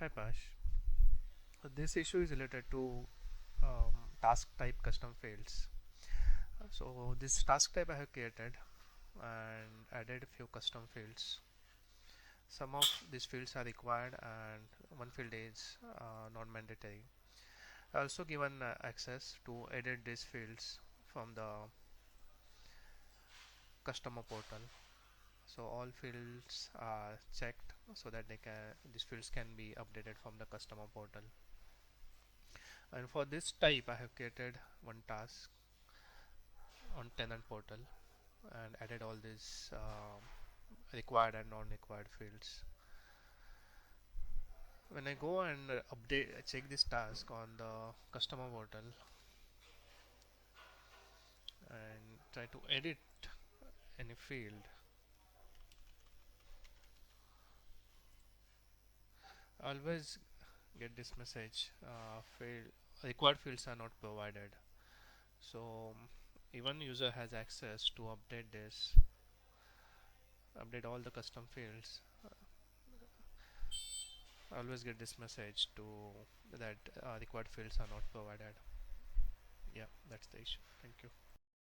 Hi Pash. This issue is related to task type custom fields. So this task type I have created and added a few custom fields. Some of these fields are required and one field is not mandatory. I also given access to edit these fields from the customer portal. So all fields are checked so that these fields can be updated from the customer portal. And for this type I have created one task on tenant portal and added all these required and non-required fields. When I go and update check this task on the customer portal and try to edit any field, I always get this message, required fields are not provided. So even user has access to update all the custom fields. I always get this message to that required fields are not provided. Yeah, that's the issue. Thank you.